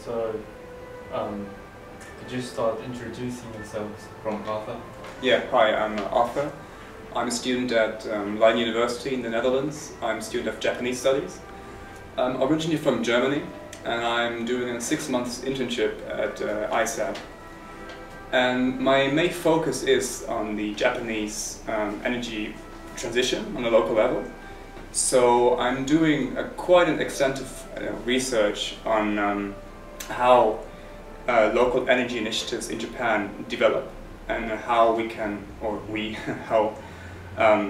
So, could you start introducing yourselves from Arthur? Yeah, hi, I'm Arthur. I'm a student at Leiden University in the Netherlands. I'm a student of Japanese studies. I'm originally from Germany, and I'm doing a 6-month internship at ISEP. And my main focus is on the Japanese energy transition on a local level. So I'm doing quite an extensive research on how local energy initiatives in Japan develop, and how we can, how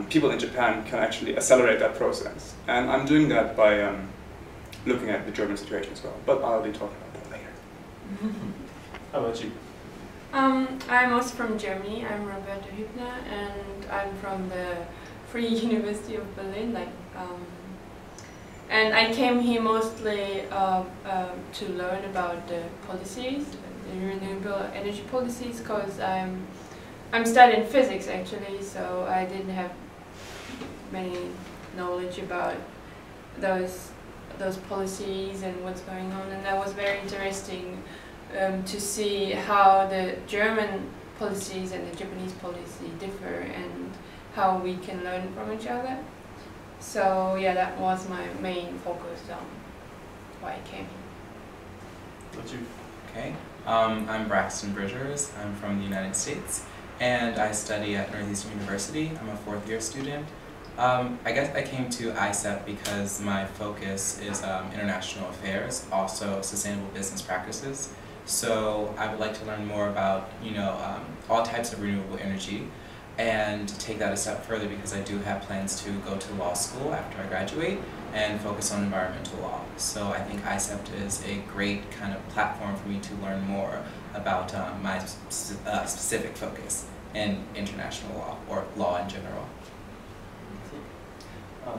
people in Japan can actually accelerate that process. And I'm doing that by looking at the German situation as well, but I'll be talking about that later. How about you? I'm also from Germany. I'm Roberta Hübner, and I'm from the Free University of Berlin. And I came here mostly to learn about the policies, the renewable energy policies, because I'm studying physics actually, so I didn't have many knowledge about those policies and what's going on, and that was very interesting to see how the German policies and the Japanese policy differ and how we can learn from each other. So yeah, that was my main focus on why I came here. What you? Okay, I'm Braxton Bridgers. I'm from the United States, and I study at Northeastern University. I'm a 4th-year student. I guess I came to ISEP because my focus is international affairs, also sustainable business practices. So I would like to learn more about, all types of renewable energy, and take that a step further because I do have plans to go to law school after I graduate and focus on environmental law. So I think ISEP is a great kind of platform for me to learn more about my specific focus in international law, or law in general.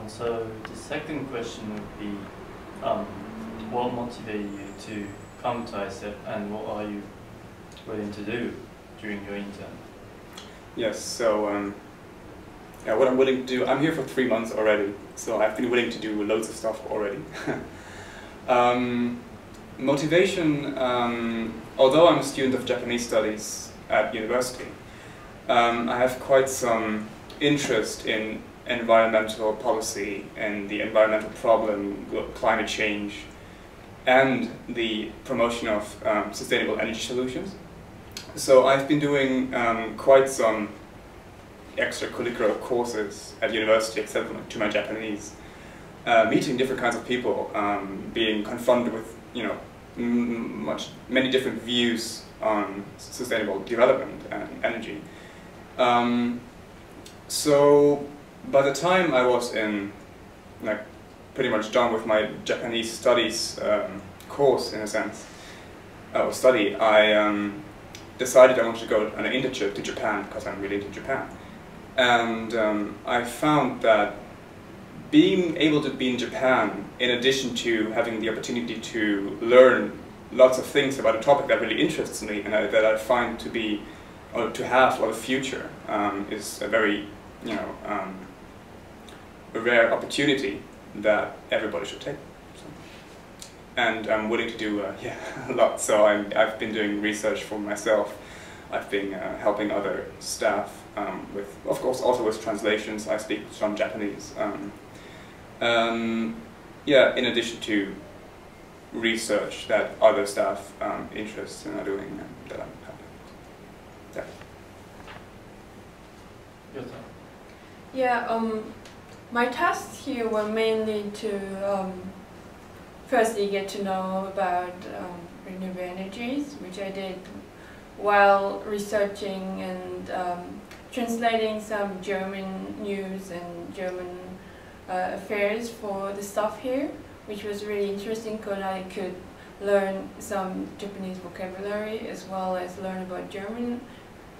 So the second question would be, what motivated you to come to ISEP, and what are you willing to do during your intern? Yes, so what I'm willing to do, I'm here for 3 months already, so I've been willing to do loads of stuff already. Motivation, although I'm a student of Japanese studies at university, I have quite some interest in environmental policy and the environmental problem, climate change, and the promotion of sustainable energy solutions. So I've been doing quite some extracurricular courses at university, except to my Japanese, meeting different kinds of people, being confronted with many different views on sustainable development and energy. So by the time I was pretty much done with my Japanese studies course, in a sense, or study, I decided I wanted to go on an internship to Japan because I'm really into Japan. And I found that being able to be in Japan, in addition to having the opportunity to learn lots of things about a topic that really interests me and that I find to be, or to have a lot of future, is a very, a rare opportunity that everybody should take. And I'm willing to do a lot. So I've been doing research for myself. I've been helping other staff with, of course, also with translations. I speak some Japanese. Yeah, in addition to research that other staff interests in are doing, that I'm helping. Yeah. Your turn. Yeah, my tasks here were mainly to firstly get to know about renewable energies, which I did while researching and translating some German news and German affairs for the staff here, which was really interesting because I could learn some Japanese vocabulary as well as learn about German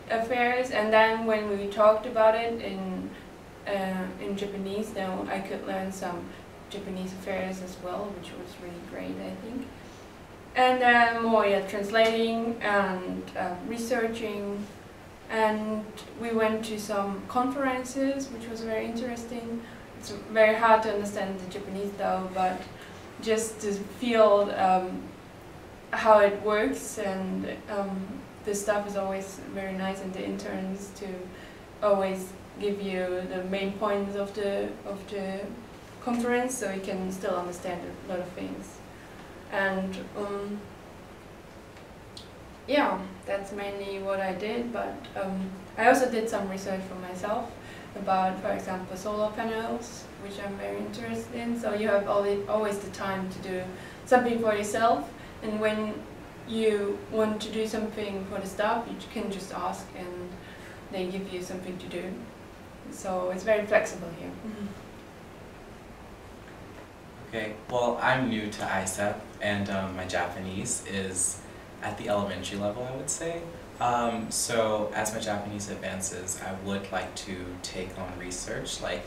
affairs. And then when we talked about it in Japanese, then I could learn some Japanese affairs as well, which was really great, I think. And then more translating and researching, and we went to some conferences, which was very interesting. It's very hard to understand the Japanese though, but just to feel how it works, and the staff is always very nice, and the interns to always give you the main points of the conference, so you can still understand a lot of things. And yeah, that's mainly what I did, but I also did some research for myself about, for example, solar panels, which I'm very interested in. So you have always the time to do something for yourself, and when you want to do something for the staff, you can just ask and they give you something to do. So it's very flexible here. Okay, well, I'm new to ISEP, and my Japanese is at the elementary level, I would say. So as my Japanese advances, I would like to take on research like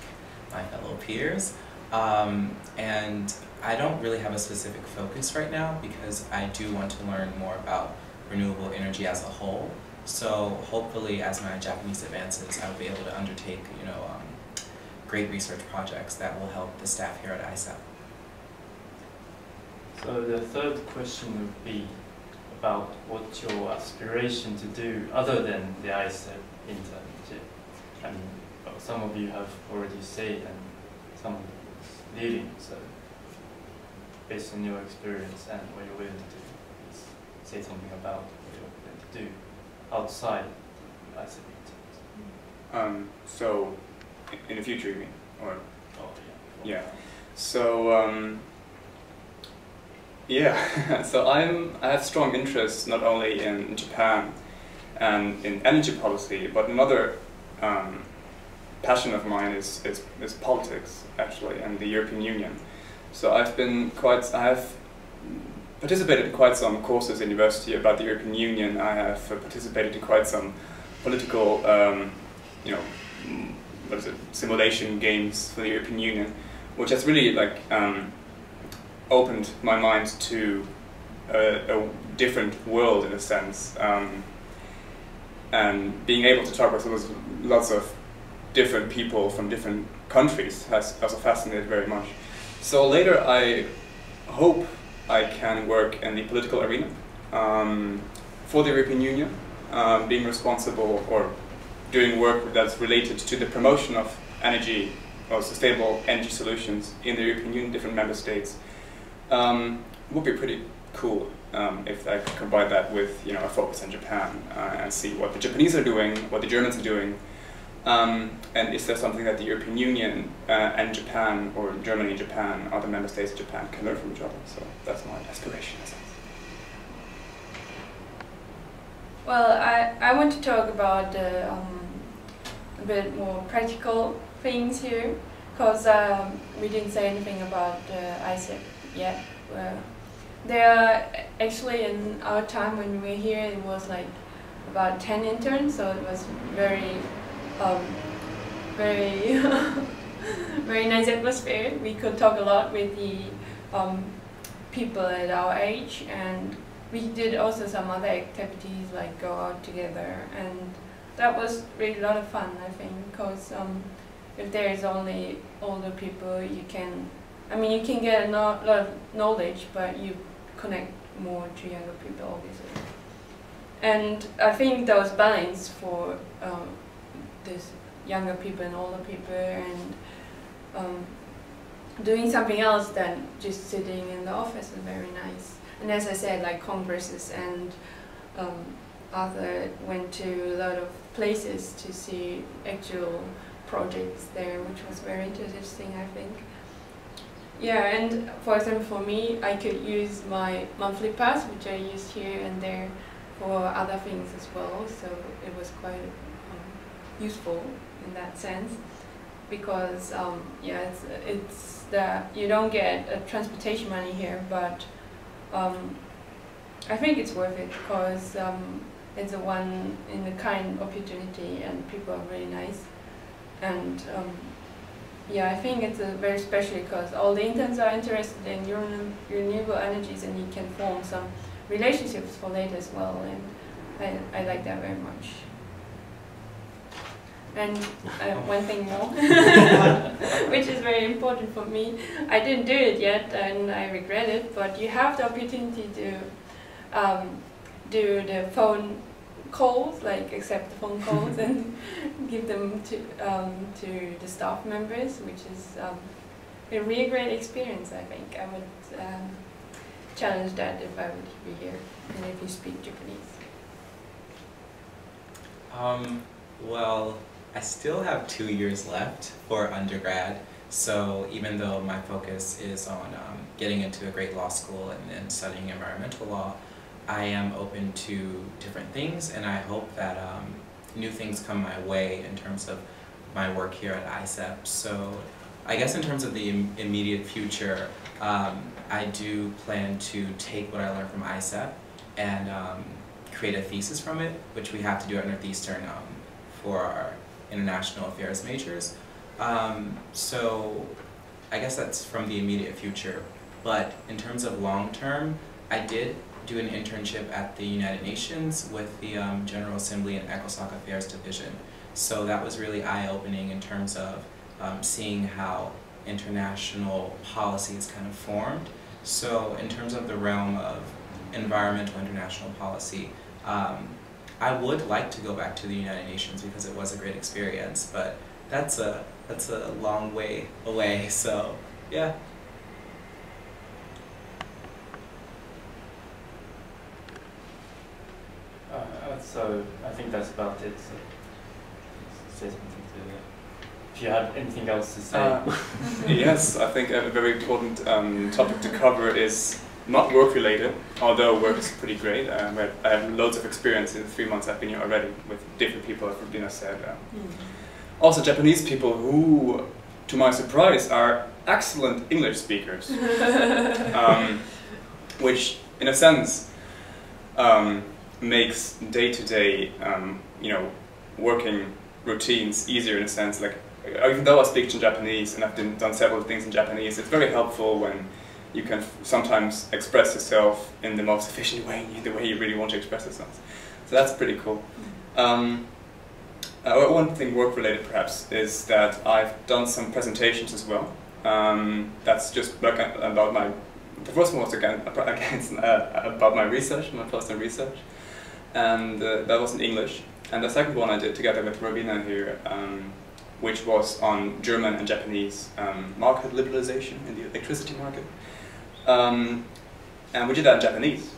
my fellow peers. And I don't really have a specific focus right now because I do want to learn more about renewable energy as a whole. So hopefully as my Japanese advances, I will be able to undertake, great research projects that will help the staff here at ISEP. So the third question would be about what's your aspiration to do other than the ISEP internship. I mean, some of you have already said, and some of you leading. So based on your experience and what you're willing to do, please say something about what you're willing to do outside the ISEP interns. So in the future, you mean, or? Oh yeah. Yeah. So. Yeah, so I have strong interests not only in Japan and in energy policy, but another passion of mine is politics, actually, and the European Union. So I have participated in quite some courses in university about the European Union. I have participated in quite some political, simulation games for the European Union, which has really opened my mind to a different world in a sense, and being able to talk with lots of different people from different countries has also fascinated very much. So later I hope I can work in the political arena for the European Union, being responsible or doing work that's related to the promotion of energy or sustainable energy solutions in the European Union, different member states. Would be pretty cool if I could combine that with a focus on Japan and see what the Japanese are doing, what the Germans are doing, and is there something that the European Union and Japan, or Germany and Japan, other member states of Japan can learn from each other. So that's my aspiration. Well, I want to talk about a bit more practical things here, because we didn't say anything about ISEP yet. There are actually, in our time when we were here, it was like about 10 interns, so it was very very nice atmosphere. We could talk a lot with the people at our age, and we did also some other activities like go out together, and that was really a lot of fun, I think, because if there is only older people, you can get a lot of knowledge, but you connect more to younger people, obviously. And I think there was balance for this younger people and older people, and doing something else than just sitting in the office is very nice. And as I said, like congresses, and Arthur went to a lot of places to see actual projects there, which was very interesting, I think. Yeah, and for example, for me, I could use my monthly pass, which I used here and there for other things as well, so it was quite useful in that sense, because yeah, it's that you don't get transportation money here, but I think it's worth it, because it's a one-in-a-kind opportunity, and people are really nice, and yeah, I think it's very special because all the interns are interested in renewable energies, and you can form some relationships for later as well, and I like that very much. And one thing more, which is very important for me, I didn't do it yet and I regret it, but you have the opportunity to do the phone calls, like accept the phone calls and give them to the staff members, which is a really great experience. I think I would challenge that if I would be here and if you speak Japanese. Well, I still have 2 years left for undergrad, so even though my focus is on getting into a great law school and studying environmental law, I am open to different things, and I hope that new things come my way in terms of my work here at ISEP. So I guess in terms of the immediate future, I do plan to take what I learned from ISEP and create a thesis from it, which we have to do at Northeastern for our international affairs majors. So I guess that's from the immediate future. But in terms of long term, I did do an internship at the United Nations with the General Assembly and ECOSOC Affairs Division. So that was really eye-opening in terms of seeing how international policy is kind of formed. So in terms of the realm of environmental international policy, I would like to go back to the United Nations because it was a great experience, but that's a long way away, so yeah. So I think that's about it. So say something to that. If you have anything else to say. Yes, I think a very important topic to cover is not work-related, although work is pretty great. I have loads of experience in the 3 months I've been here already with different people, as Rubina said. Also Japanese people who, to my surprise, are excellent English speakers. Which, in a sense, makes day-to-day, working routines easier in a sense. Like, even though I speak in Japanese and I've done several things in Japanese, it's very helpful when you can sometimes express yourself in the most efficient way, the way you really want to express yourself. So that's pretty cool. One thing work-related perhaps is that I've done some presentations as well. That's just about my, the first one was about my research, my personal research, and that was in English. And the second one I did together with Robina here, which was on German and Japanese market liberalization in the electricity market. And we did that in Japanese,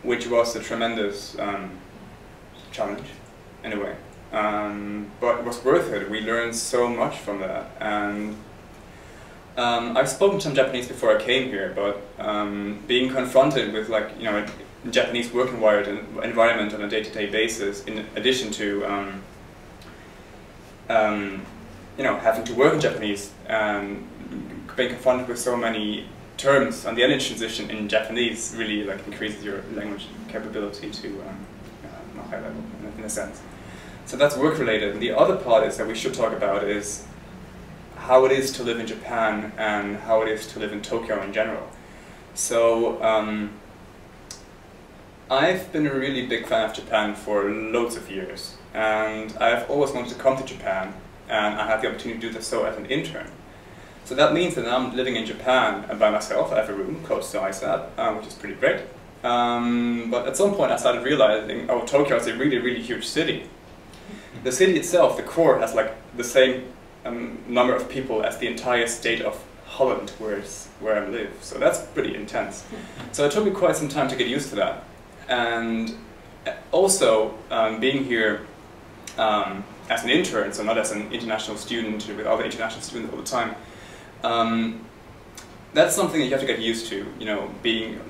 which was a tremendous challenge in a way. But it was worth it. We learned so much from that. And I've spoken some Japanese before I came here, but being confronted with, like, a Japanese work environment on a day-to-day basis, in addition to having to work in Japanese and being confronted with so many terms and the energy transition in Japanese really increases your language capability to a high level in a sense. So that's work related. And the other part is that we should talk about is how it is to live in Japan and how it is to live in Tokyo in general. So I've been a really big fan of Japan for loads of years, and I've always wanted to come to Japan, and I had the opportunity to do so as an intern. So that means that I'm living in Japan by myself. I have a room close to ISEP, which is pretty great. But at some point I started realizing, oh, Tokyo is a really, really huge city. The city itself, the core, has the same number of people as the entire state of Holland, where I live. So that's pretty intense. So it took me quite some time to get used to that. And also, being here as an intern, so not as an international student with other international students all the time, that's something that you have to get used to, being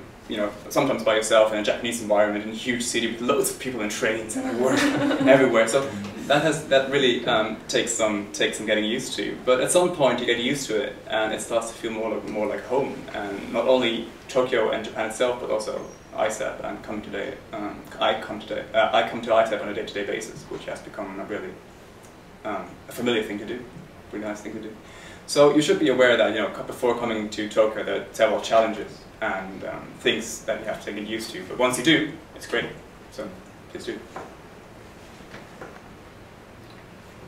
sometimes by yourself in a Japanese environment in a huge city with loads of people and trains and work everywhere. So that really takes some getting used to. But at some point you get used to it, and it starts to feel more like home. And not only Tokyo and Japan itself, but also ISEP. And I come to ISEP on a day-to-day basis, which has become a really a familiar thing to do, really nice thing to do. So you should be aware that before coming to Tokyo, there are several challenges and things that you have to get used to. But once you do, it's great. So please do.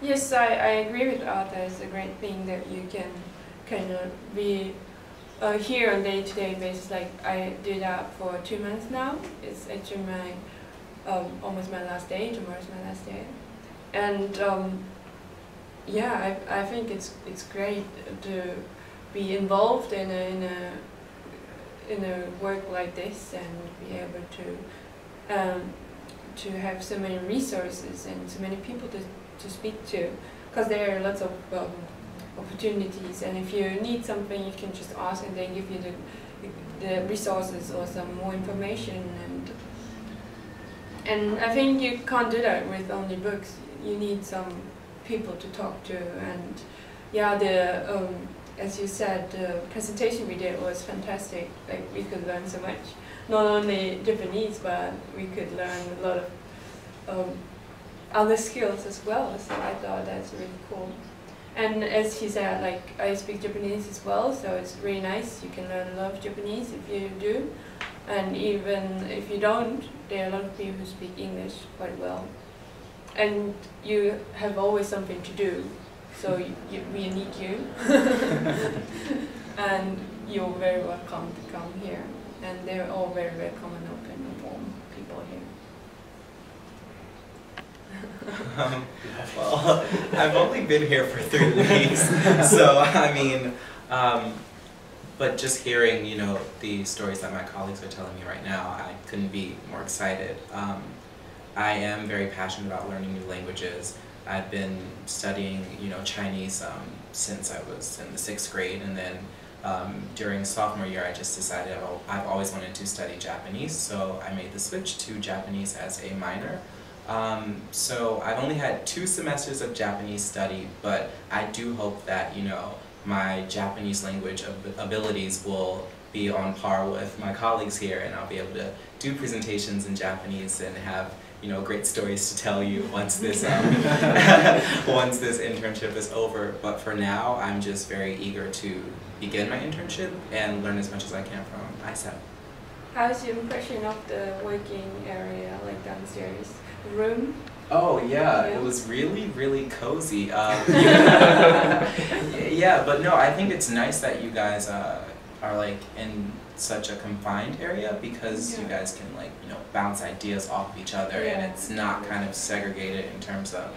Yes, I agree with Arthur. It's a great thing that you can kind of be here on day-to-day basis, like I do that for 2 months now. It's actually my almost my last day. Tomorrow's my last day, and yeah, I think it's great to be involved in a work like this and be able to have so many resources and so many people to speak to, because there are lots of opportunities, and if you need something you can just ask and they give you the resources or some more information, and I think you can't do that with only books. You need some people to talk to, and yeah, as you said, the presentation we did was fantastic. Like, we could learn so much, not only Japanese, but we could learn a lot of other skills as well. So I thought that's really cool. And as he said, like, I speak Japanese as well, so it's really nice. You can learn a lot of Japanese if you do, and even if you don't, there are a lot of people who speak English quite well. And you have always something to do, so we need you. And you're very welcome to come here. And they're all very welcome and open and warm people here. Well, I've only been here for 3 weeks, so I mean, but just hearing, you know, the stories that my colleagues are telling me right now, I couldn't be more excited. I am very passionate about learning new languages. I've been studying, you know, Chinese since I was in the 6th grade, and then during sophomore year I just decided I've always wanted to study Japanese, so I made the switch to Japanese as a minor. So I've only had 2 semesters of Japanese study, but I do hope that, you know, my Japanese language abilities will be on par with my colleagues here, and I'll be able to do presentations in Japanese and have, you know, great stories to tell you once this once this internship is over. But for now, I'm just very eager to begin my internship and learn as much as I can from ISEP. How's your impression of the working area, like downstairs? The room? Oh yeah, it was really, really cozy. Yeah, but no, I think it's nice that you guys are like in such a confined area, because you guys can, like, you know, bounce ideas off of each other, and it's not kind of segregated in terms of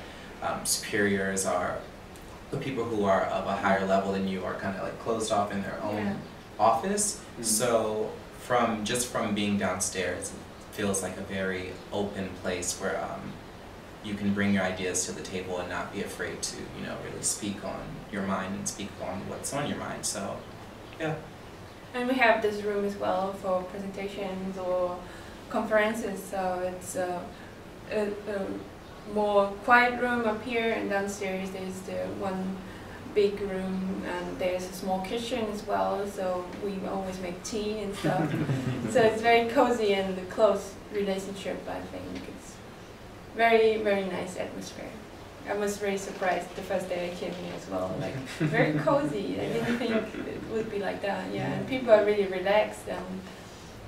superiors or the people who are of a higher level than you are kind of like closed off in their own office. So from being downstairs, it feels like a very open place where you can bring your ideas to the table and not be afraid to, you know, really speak on your mind and speak on what's on your mind. So yeah. And we have this room as well for presentations or conferences, so it's a more quiet room up here, and downstairs there's the one big room, and there's a small kitchen as well, so we always make tea and stuff. So it's very cozy and a close relationship, I think. It's very, very nice atmosphere. I was very surprised the first day I came here as well, like, very cozy. I didn't think it would be like that, and people are really relaxed and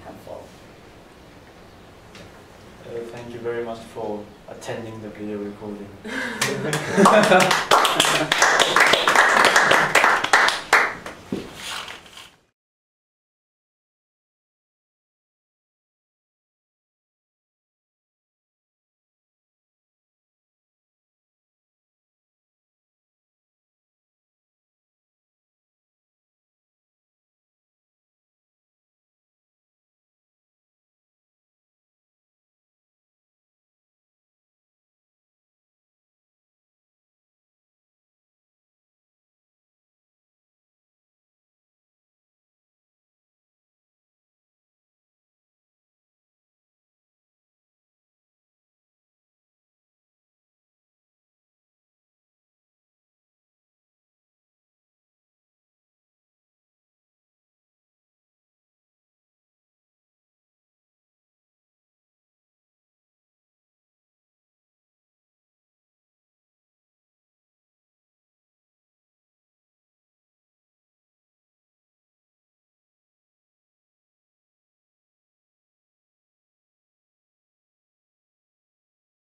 helpful. Thank you very much for attending the video recording.